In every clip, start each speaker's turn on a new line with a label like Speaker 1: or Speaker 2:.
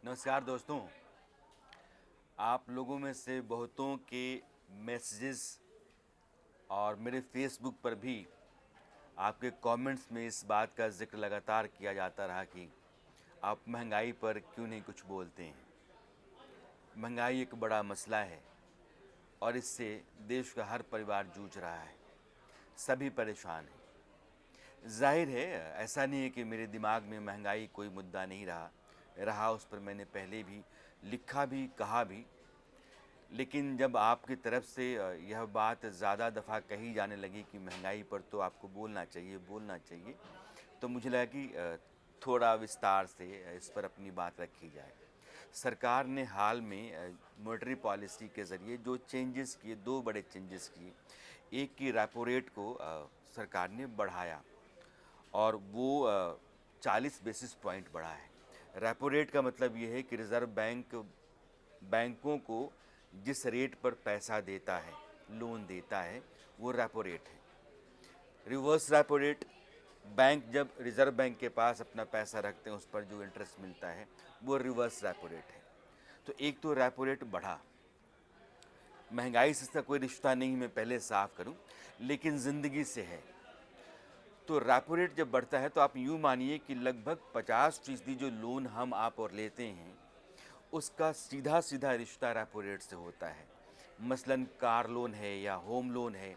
Speaker 1: नमस्कार दोस्तों। आप लोगों में से बहुतों के मैसेजेस और मेरे फेसबुक पर भी आपके कमेंट्स में इस बात का जिक्र लगातार किया जाता रहा कि आप महंगाई पर क्यों नहीं कुछ बोलते हैं। महंगाई एक बड़ा मसला है और इससे देश का हर परिवार जूझ रहा है। सभी परेशान हैं। जाहिर है, ऐसा नहीं है कि मेरे दिमाग में महंगाई कोई मुद्दा नहीं रहा उस पर मैंने पहले भी लिखा भी कहा भी। लेकिन जब आपकी तरफ से यह बात ज़्यादा दफ़ा कही जाने लगी कि महंगाई पर तो आपको बोलना चाहिए, तो मुझे लगा कि थोड़ा विस्तार से इस पर अपनी बात रखी जाए। सरकार ने हाल में मॉनेटरी पॉलिसी के ज़रिए जो चेंजेस किए, 2 बड़े चेंजेस किए। एक की रेपो रेट को सरकार ने बढ़ाया और वो 40 बेसिस पॉइंट बढ़ा है। रेपो रेट का मतलब ये है कि रिज़र्व बैंक बैंकों को जिस रेट पर पैसा देता है, लोन देता है, वो रेपो रेट है। रिवर्स रेपो रेट, बैंक जब रिज़र्व बैंक के पास अपना पैसा रखते हैं उस पर जो इंटरेस्ट मिलता है, वो रिवर्स रेपो रेट है। तो एक तो रेपो रेट बढ़ा। महंगाई से इसका कोई रिश्ता नहीं, मैं पहले साफ करूं, लेकिन ज़िंदगी से है। तो रेपो रेट जब बढ़ता है तो आप यूँ मानिए कि लगभग 50% जो लोन हम आप और लेते हैं, उसका सीधा सीधा रिश्ता रेपो रेट से होता है। मसलन कार लोन है या होम लोन है,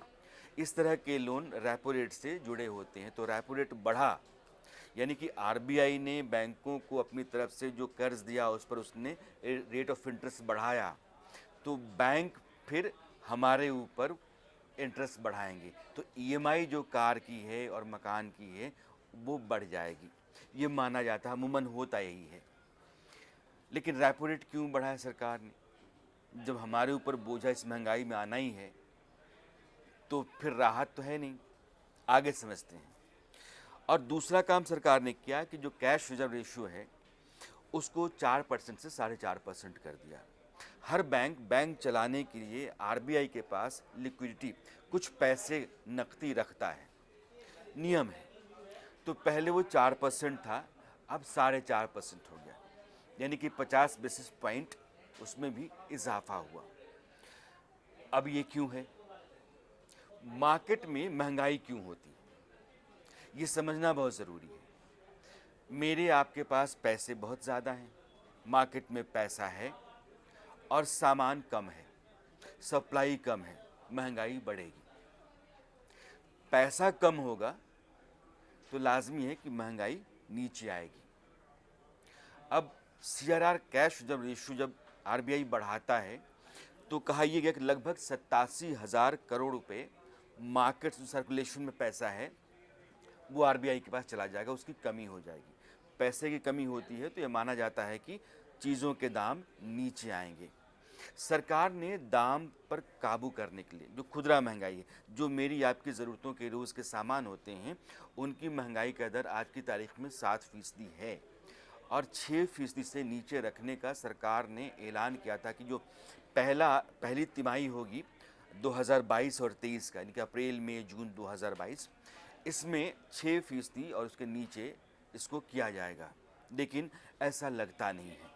Speaker 1: इस तरह के लोन रेपो रेट से जुड़े होते हैं। तो रेपो रेट बढ़ा, यानी कि आरबीआई ने बैंकों को अपनी तरफ से जो कर्ज दिया उस पर उसने रेट ऑफ इंटरेस्ट बढ़ाया। तो बैंक फिर हमारे ऊपर इंटरेस्ट बढ़ाएंगे, तो ईएमआई जो कार की है और मकान की है वो बढ़ जाएगी। ये माना जाता है, अमूमन होता यही है। लेकिन रेपो रेट क्यों बढ़ाया सरकार ने? जब हमारे ऊपर बोझा इस महंगाई में आना ही है तो फिर राहत तो है नहीं। आगे समझते हैं। और दूसरा काम सरकार ने किया कि जो कैश रिजर्व रेशियो है उसको 4% से 4.5% कर दिया। हर बैंक चलाने के लिए आरबीआई के पास लिक्विडिटी, कुछ पैसे नकदी रखता है, नियम है। तो पहले वो 4% था, अब 4.5% हो गया, यानी कि 50 बेसिस पॉइंट उसमें भी इजाफा हुआ। अब ये क्यों है? मार्केट में महंगाई क्यों होती है, ये समझना बहुत ज़रूरी है। मेरे आपके पैसे पैसे बहुत ज़्यादा हैं, मार्केट में पैसा है और सामान कम है, सप्लाई कम है, महंगाई बढ़ेगी। पैसा कम होगा तो लाजमी है कि महंगाई नीचे आएगी। अब सीआरआर, कैश जब रेशियो, जब आरबीआई बढ़ाता है तो कहा यह गया कि लगभग 87,000 करोड़ रुपए मार्केट सर्कुलेशन में पैसा है, वो आरबीआई के पास चला जाएगा, उसकी कमी हो जाएगी। पैसे की कमी होती है तो यह माना जाता है कि चीज़ों के दाम नीचे आएंगे। सरकार ने दाम पर काबू करने के लिए, जो खुदरा महंगाई है, जो मेरी आपकी ज़रूरतों के रोज़ के सामान होते हैं, उनकी महंगाई का दर आज की तारीख में 7% है और 6% से नीचे रखने का सरकार ने ऐलान किया था कि जो पहली तिमाही होगी 2022 और 23 का, यानी कि अप्रैल मई जून 2022, इसमें 6% और उसके नीचे इसको किया जाएगा। लेकिन ऐसा लगता नहीं है।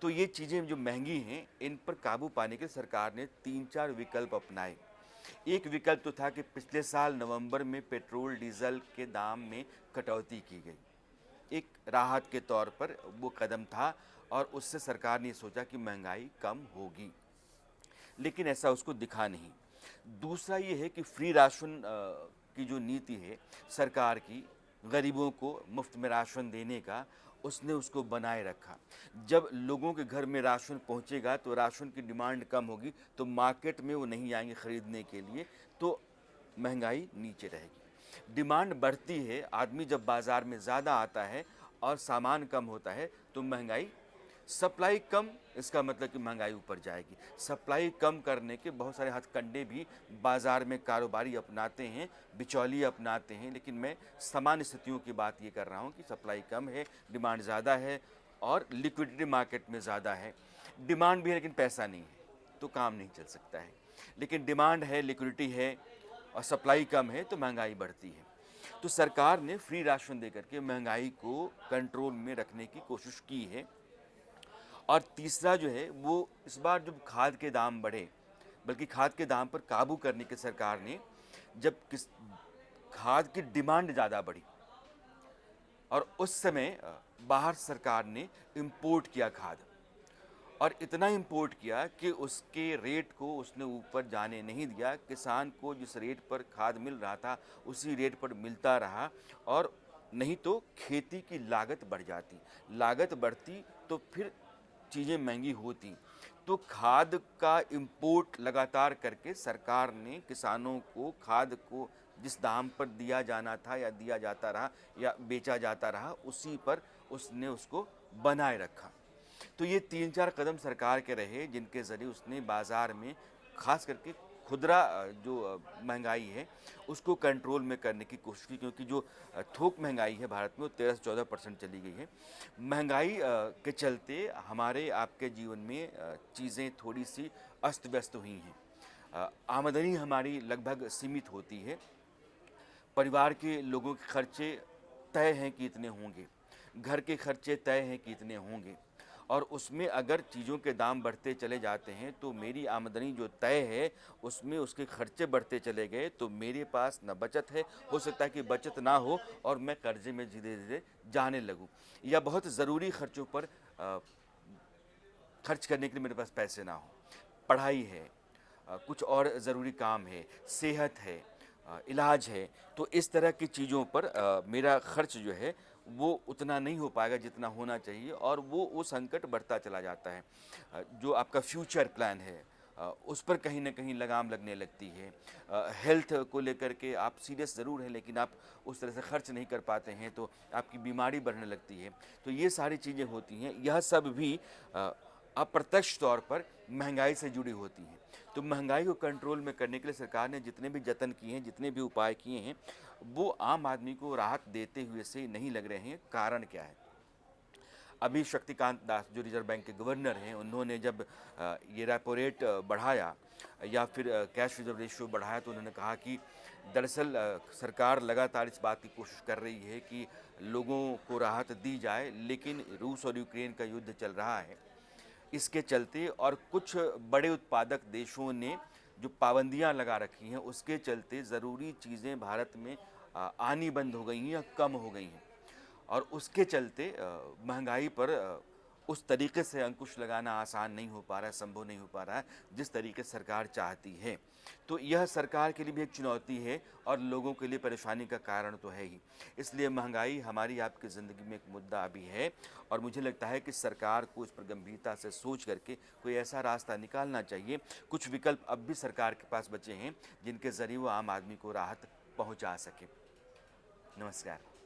Speaker 1: तो ये चीज़ें जो महंगी हैं, इन पर काबू पाने के लिए सरकार ने 3-4 विकल्प अपनाए। एक विकल्प तो था कि पिछले साल नवंबर में पेट्रोल डीजल के दाम में कटौती की गई, एक राहत के तौर पर वो कदम था और उससे सरकार ने सोचा कि महंगाई कम होगी, लेकिन ऐसा उसको दिखा नहीं। दूसरा ये है कि फ्री राशन की जो नीति है सरकार की, गरीबों को मुफ्त में राशन देने का, उसने उसको बनाए रखा। जब लोगों के घर में राशन पहुंचेगा तो राशन की डिमांड कम होगी, तो मार्केट में वो नहीं आएंगे ख़रीदने के लिए, तो महंगाई नीचे रहेगी। डिमांड बढ़ती है, आदमी जब बाज़ार में ज़्यादा आता है और सामान कम होता है तो महंगाई, सप्लाई कम, इसका मतलब कि महंगाई ऊपर जाएगी। सप्लाई कम करने के बहुत सारे हथकंडे भी बाज़ार में कारोबारी अपनाते हैं, बिचौलिए अपनाते हैं, लेकिन मैं सामान्य स्थितियों की बात ये कर रहा हूँ कि सप्लाई कम है, डिमांड ज़्यादा है और लिक्विडिटी मार्केट में ज़्यादा है। डिमांड भी है लेकिन पैसा नहीं है तो काम नहीं चल सकता है, लेकिन डिमांड है, लिक्विडिटी है और सप्लाई कम है तो महंगाई बढ़ती है। तो सरकार ने फ्री राशन देकर के महंगाई को कंट्रोल में रखने की कोशिश की है और तीसरा जो है वो इस बार जब खाद के दाम बढ़े, बल्कि खाद के दाम पर काबू करने की सरकार ने जब खाद की डिमांड ज़्यादा बढ़ी और उस समय बाहर सरकार ने इंपोर्ट किया खाद, और इतना इंपोर्ट किया कि उसके रेट को उसने ऊपर जाने नहीं दिया। किसान को जिस रेट पर खाद मिल रहा था उसी रेट पर मिलता रहा, और नहीं तो खेती की लागत बढ़ जाती। लागत बढ़ती तो फिर चीज़ें महंगी होती। तो खाद का इंपोर्ट लगातार करके सरकार ने किसानों को खाद को जिस दाम पर दिया जाना था या दिया जाता रहा या बेचा जाता रहा, उसी पर उसने उसको बनाए रखा। तो ये 3-4 कदम सरकार के रहे जिनके ज़रिए उसने बाज़ार में ख़ास करके खुदरा जो महंगाई है उसको कंट्रोल में करने की कोशिश की, क्योंकि जो थोक महंगाई है भारत में वो 13 से 14% चली गई है। महंगाई के चलते हमारे आपके जीवन में चीज़ें थोड़ी सी अस्त व्यस्त हुई हैं। आमदनी हमारी लगभग सीमित होती है। परिवार के लोगों के खर्चे तय हैं कि इतने होंगे, घर के खर्चे तय हैं कि इतने होंगे, और उसमें अगर चीज़ों के दाम बढ़ते चले जाते हैं तो मेरी आमदनी जो तय है उसमें उसके खर्चे बढ़ते चले गए तो मेरे पास न बचत है, हो सकता है कि बचत ना हो और मैं कर्जे में धीरे धीरे जाने लगूं, या बहुत ज़रूरी खर्चों पर खर्च करने के लिए मेरे पास पैसे ना हो। पढ़ाई है, कुछ और ज़रूरी काम है, सेहत है, इलाज है, तो इस तरह की चीज़ों पर मेरा खर्च जो है वो उतना नहीं हो पाएगा जितना होना चाहिए, और वो संकट बढ़ता चला जाता है। जो आपका फ्यूचर प्लान है उस पर कहीं न कहीं लगाम लगने लगती है। हेल्थ को लेकर के आप सीरियस ज़रूर हैं लेकिन आप उस तरह से खर्च नहीं कर पाते हैं तो आपकी बीमारी बढ़ने लगती है। तो ये सारी चीज़ें होती हैं, यह सब भी अप्रत्यक्ष तौर पर महंगाई से जुड़ी होती हैं। तो महंगाई को कंट्रोल में करने के लिए सरकार ने जितने भी जतन किए हैं, जितने भी उपाय किए हैं, वो आम आदमी को राहत देते हुए से नहीं लग रहे हैं। कारण क्या है? अभी शक्तिकांत दास जो रिजर्व बैंक के गवर्नर हैं, उन्होंने जब ये रेपो रेट बढ़ाया या फिर कैश रिजर्व रेशियो बढ़ाया तो उन्होंने कहा कि दरअसल सरकार लगातार इस बात की कोशिश कर रही है कि लोगों को राहत दी जाए, लेकिन रूस और यूक्रेन का युद्ध चल रहा है, इसके चलते और कुछ बड़े उत्पादक देशों ने जो पाबंदियां लगा रखी हैं उसके चलते ज़रूरी चीज़ें भारत में आनी बंद हो गई हैं या कम हो गई हैं, और उसके चलते महंगाई पर उस तरीके से अंकुश लगाना आसान नहीं हो पा रहा है, संभव नहीं हो पा रहा है जिस तरीके से सरकार चाहती है। तो यह सरकार के लिए भी एक चुनौती है और लोगों के लिए परेशानी का कारण तो है ही। इसलिए महंगाई हमारी आपकी ज़िंदगी में एक मुद्दा अभी है, और मुझे लगता है कि सरकार को इस पर गंभीरता से सोच करके कोई ऐसा रास्ता निकालना चाहिए। कुछ विकल्प अब भी सरकार के पास बचे हैं जिनके ज़रिए वो आम आदमी को राहत पहुँचा सके। नमस्कार।